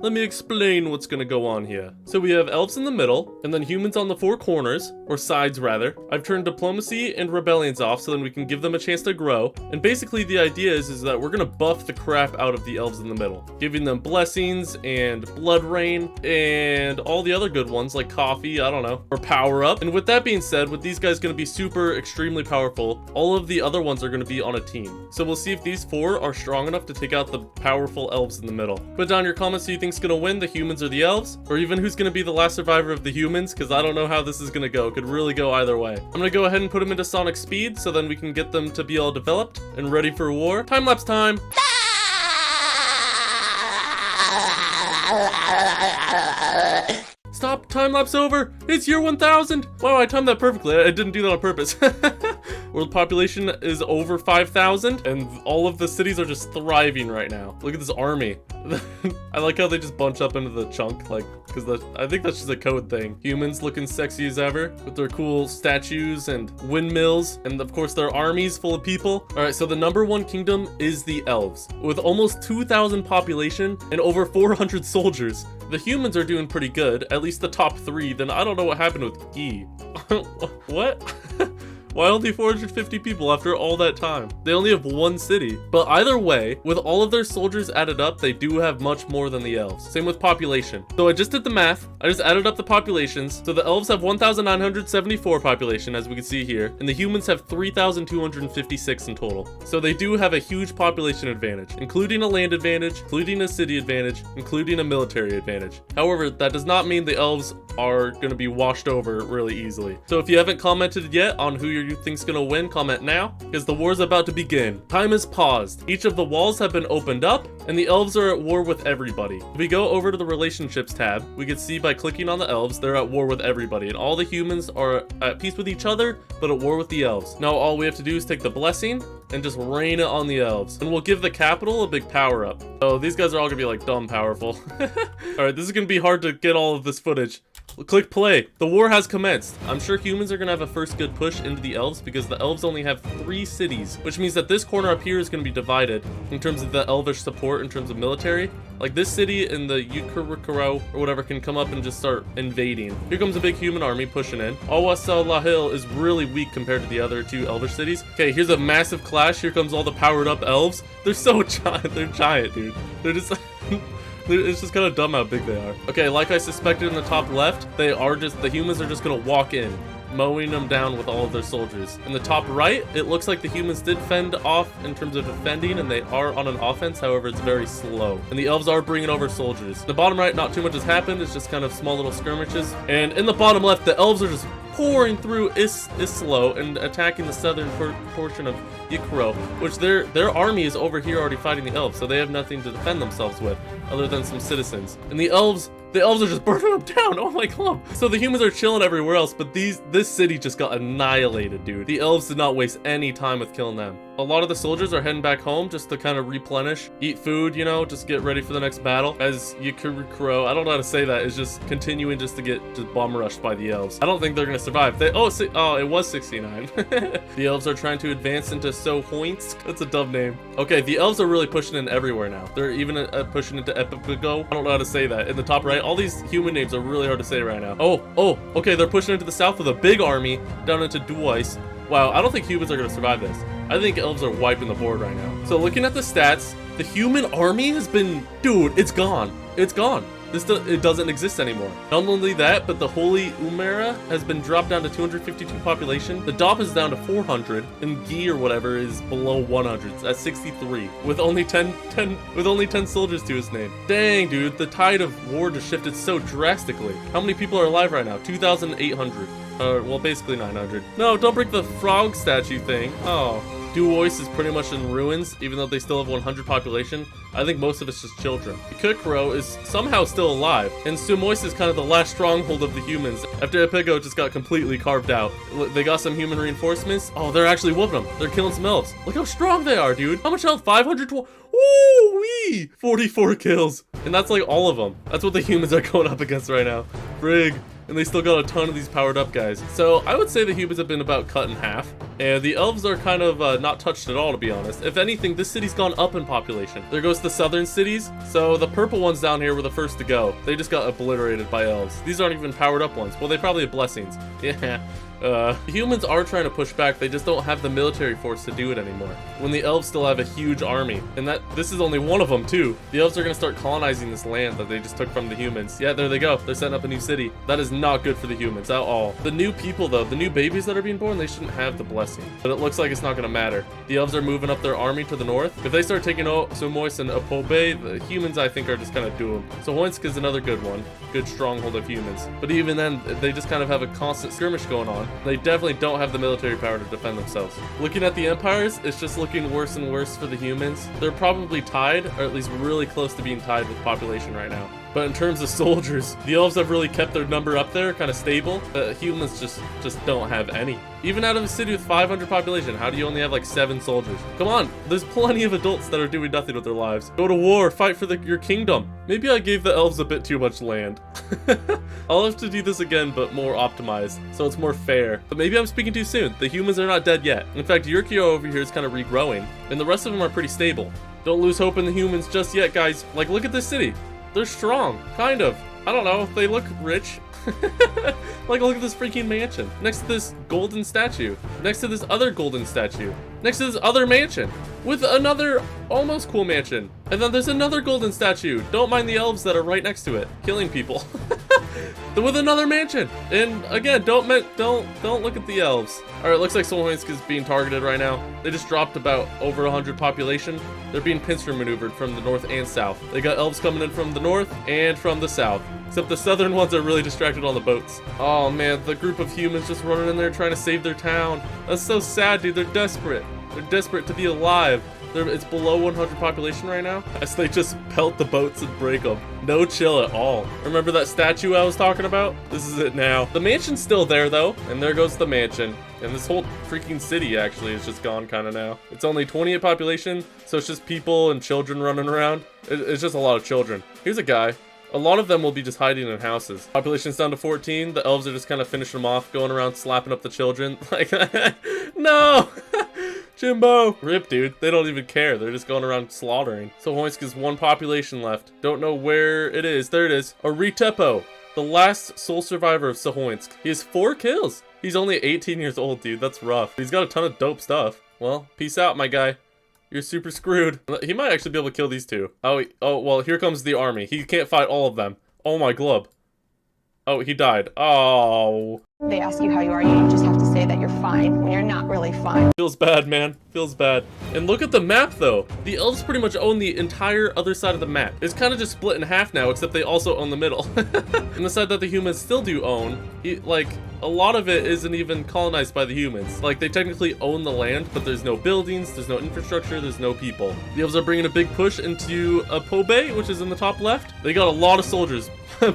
let me explain what's gonna go on here. So we have elves in the middle, and then humans on the four corners, or sides rather. I've turned diplomacy and rebellions off so then we can give them a chance to grow. And basically the idea is that we're gonna buff the crap out of the elves in the middle, giving them blessings and blood rain and all the other good ones like coffee, I don't know, or power up. And with that being said, with these guys gonna be super extremely powerful, all of the other ones are gonna be on a team. So we'll see if these four are strong enough to take out the powerful elves in the middle. Put down your comments who you think's gonna win, the humans or the elves, or even who's gonna be the last survivor of the humans, because I don't know how this is gonna go. It could really go either way. I'm gonna go ahead and put them into sonic speed so then we can get them to be all developed and ready for war. Time-lapse time! Stop, time-lapse over! It's year 1000! Wow, I timed that perfectly. I didn't do that on purpose. World population is over 5,000, and all of the cities are just thriving right now. Look at this army. I like how they just bunch up into the chunk, like, because I think that's just a code thing. Humans looking sexy as ever, with their cool statues and windmills, and of course their armies full of people. Alright, so the #1 kingdom is the elves, with almost 2,000 population and over 400 soldiers. The humans are doing pretty good, at least the top 3, then I don't know what happened with Gi. What? Why only 450 people after all that time? They only have one city. But either way, with all of their soldiers added up, they do have much more than the elves. Same with population. So I just did the math. I just added up the populations. So the elves have 1,974 population, as we can see here, and the humans have 3,256 in total. So they do have a huge population advantage, including a land advantage, including a city advantage, including a military advantage. However, that does not mean the elves are going to be washed over really easily. So if you haven't commented yet on who you think's gonna win, comment now, because the war's about to begin. Time is paused. Each of the walls have been opened up, and the elves are at war with everybody. If we go over to the relationships tab, we can see by clicking on the elves, they're at war with everybody, and all the humans are at peace with each other, but at war with the elves. Now all we have to do is take the blessing and just rain it on the elves, and we'll give the capital a big power up. Oh, these guys are all gonna be like dumb powerful. Alright, this is gonna be hard to get all of this footage. Click play. The war has commenced. I'm sure humans are gonna have a first good push into the elves because the elves only have 3 cities, which means that this corner up here is gonna be divided in terms of the elvish support, in terms of military. Like this city in the Yukurukuro or whatever can come up and just start invading. Here comes a big human army pushing in. Awasalahil is really weak compared to the other 2 elvish cities. Okay, here's a massive clash. Here comes all the powered up elves. They're so giant. They're giant, dude. They're just it's just kind of dumb how big they are. Okay, like I suspected in the top left, the humans are just gonna walk in, mowing them down with all of their soldiers. In the top right, it looks like the humans did fend off in terms of defending, and they are on an offense, however, it's very slow. And the elves are bringing over soldiers. The bottom right, not too much has happened, it's just kind of small little skirmishes. And in the bottom left, the elves are just pouring through Islo and attacking the southern portion of Yikro, which their army is over here already fighting the elves, so they have nothing to defend themselves with, other than some citizens. And the elves are just burning them down. Oh my god. So the humans are chilling everywhere else, but this city just got annihilated, dude. The elves did not waste any time with killing them. A lot of the soldiers are heading back home just to kind of replenish, eat food, you know, just get ready for the next battle. As Yukurukuro, I don't know how to say that, is just continuing just to get bomb rushed by the elves. I don't think they're gonna survive. It was 69. The elves are trying to advance into Sohoinsk. That's a dumb name. Okay, the elves are really pushing in everywhere now. They're even pushing into Epipigo. I don't know how to say that. In the top right, all these human names are really hard to say right now. Oh, okay, they're pushing into the south with a big army down into Duais. Wow, I don't think humans are gonna survive this. I think elves are wiping the board right now. So looking at the stats, the human army has been, dude, it's gone. It's gone. It doesn't exist anymore. Not only that, but the Holy Umera has been dropped down to 252 population. The DOP is down to 400, and Gi or whatever is below 100. It's at 63, with only 10 soldiers to his name. Dang, dude, the tide of war just shifted so drastically. How many people are alive right now? 2,800. Well, basically 900. No, don't break the frog statue thing. Oh. Duois is pretty much in ruins, even though they still have 100 population. I think most of it's just children. Kukro is somehow still alive, and Sumois is kind of the last stronghold of the humans, after Epigo just got completely carved out. They got some human reinforcements. Oh, they're actually whooping them. They're killing some elves. Look how strong they are, dude. How much health? 512. Woo-wee! 44 kills. And that's like all of them. That's what the humans are going up against right now. Frig. and they still got a ton of these powered up guys. So I would say the humans have been about cut in half, and the elves are kind of not touched at all, to be honest. If anything, this city's gone up in population. There goes the southern cities. So the purple ones down here were the first to go. They just got obliterated by elves. These aren't even powered up ones. Well, they probably have blessings. Yeah. Humans are trying to push back, they just don't have the military force to do it anymore. When the elves still have a huge army, and this is only one of them too. The elves are gonna start colonizing this land that they just took from the humans. Yeah, there they go. They're setting up a new city. That is not good for the humans at all. The new people though, the new babies that are being born, they shouldn't have the blessing. But it looks like it's not gonna matter. The elves are moving up their army to the north. If they start taking Sumois and Apobe, the humans I think are just kind of doomed. So Hoinsk is another good one. Good stronghold of humans. But even then, they just kind of have a constant skirmish going on. They definitely don't have the military power to defend themselves. Looking at the empires, it's just looking worse and worse for the humans. They're probably tied, or at least really close to being tied with population right now. But in terms of soldiers, the elves have really kept their number up there, kind of stable. Humans just don't have any. Even out of a city with 500 population, how do you only have like 7 soldiers? Come on, there's plenty of adults that are doing nothing with their lives. Go to war, fight for your kingdom. Maybe I gave the elves a bit too much land. I'll have to do this again, but more optimized, so it's more fair. But maybe I'm speaking too soon. The humans are not dead yet. In fact, Yurkio over here is kind of regrowing, and the rest of them are pretty stable. Don't lose hope in the humans just yet, guys. Like, look at this city. They're strong, kind of. I don't know, they look rich. Like, look at this freaking mansion. Next to this golden statue. Next to this other golden statue. Next to this other mansion. With another almost cool mansion. And then there's another golden statue. Don't mind the elves that are right next to it, killing people. With another mansion. And again, don't look at the elves. All right, looks like Solhoinsk is being targeted right now. They just dropped about over 100 population. They're being pincer maneuvered from the north and south. They got elves coming in from the north and from the south. Except the southern ones are really distracted on the boats. Oh man, the group of humans just running in there trying to save their town. That's so sad, dude. They're desperate. They're desperate to be alive. It's below 100 population right now, as they just pelt the boats and break them. No chill at all. Remember that statue I was talking about? This is it now. The mansion's still there though, and there goes the mansion. And this whole freaking city actually is just gone kind of now. It's only 28 population, so it's just people and children running around. It's just a lot of children. Here's a guy. A lot of them will be just hiding in houses. Population's down to 14. The elves are just kind of finishing them off, going around slapping up the children. Like, no! Jimbo! Rip, dude. They don't even care. They're just going around slaughtering. So Hoinsk is 1 population left. Don't know where it is. There it is. Aritepo, the last sole survivor of Sahoinsk. He has 4 kills. He's only 18 years old, dude. That's rough. He's got a ton of dope stuff. Well, peace out, my guy. You're super screwed. He might actually be able to kill these 2. Oh, well, here comes the army. He can't fight all of them. Oh, my glub. Oh, he died. Oh. They ask you how you are, you just have to say that you're fine when you're not really fine. Feels bad, man. Feels bad. And look at the map, though. The elves pretty much own the entire other side of the map. It's kind of just split in half now, except they also own the middle. And the side that the humans still do own, like, a lot of it isn't even colonized by the humans. Like, they technically own the land, but there's no buildings, there's no infrastructure, there's no people. The elves are bringing a big push into Pobe, which is in the top left. They got a lot of soldiers.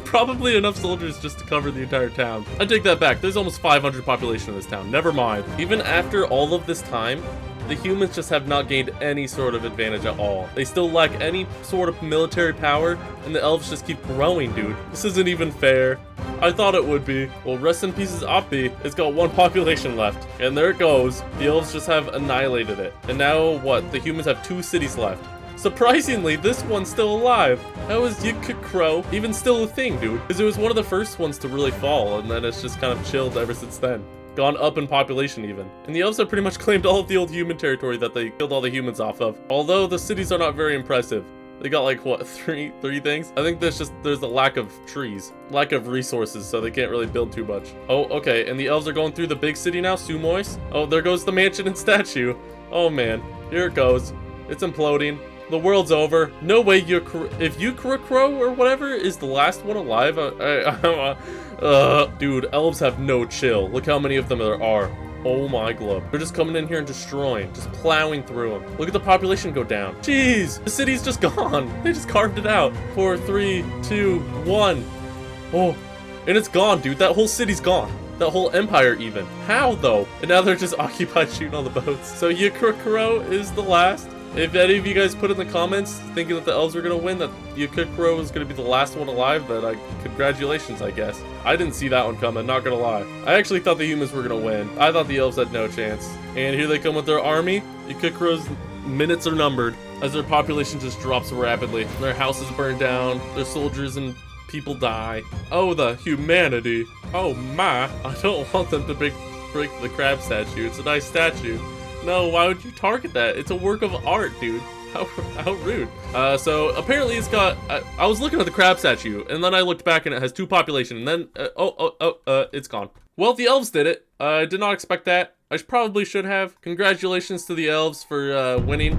Probably enough soldiers just to cover the entire town. I take that back. There's almost 500 population in this town. Never mind. Even after all of this time, the humans just have not gained any sort of advantage at all. They still lack any sort of military power, and the elves just keep growing, dude. This isn't even fair. I thought it would be. Well, rest in pieces, Oppi. It's got 1 population left. And there it goes. The elves just have annihilated it. And now, what? The humans have 2 cities left. Surprisingly, this one's still alive. How is Yikakro even still a thing, dude? Because it was one of the first ones to really fall, and then it's just kind of chilled ever since then. Gone up in population even. And the elves have pretty much claimed all of the old human territory that they killed all the humans off of. Although the cities are not very impressive. They got like, what, three things? I think there's a lack of trees. Lack of resources, so they can't really build too much. Oh, okay, and the elves are going through the big city now, Sumois. Oh, there goes the mansion and statue. Oh man, here it goes. It's imploding. The world's over. No way if Yukrakro or whatever is the last one alive. Dude, elves have no chill. Look how many of them there are. Oh my glove. They're just coming in here and destroying, just plowing through them. Look at the population go down. Jeez, the city's just gone. They just carved it out. 4, 3, 2, 1. Oh, and it's gone, dude. That whole city's gone. That whole empire even. How though? And now they're just occupied shooting on the boats. So Yukrakro is the last. If any of you guys put in the comments thinking that the elves were gonna win, that Yukikro was gonna be the last one alive, then congratulations, I guess. I didn't see that one coming, not gonna lie. I actually thought the humans were gonna win. I thought the elves had no chance. And here they come with their army. Yukikro's minutes are numbered as their population just drops rapidly. Their houses burn down, their soldiers and people die. Oh, the humanity. Oh my, I don't want them to break the crab statue. It's a nice statue. No, why would you target that? It's a work of art, dude. How rude. So apparently it's got, I was looking at the crab statue and then I looked back and it has 2 population and then, it's gone. Well, the elves did it. I did not expect that. I probably should have. Congratulations to the elves for winning.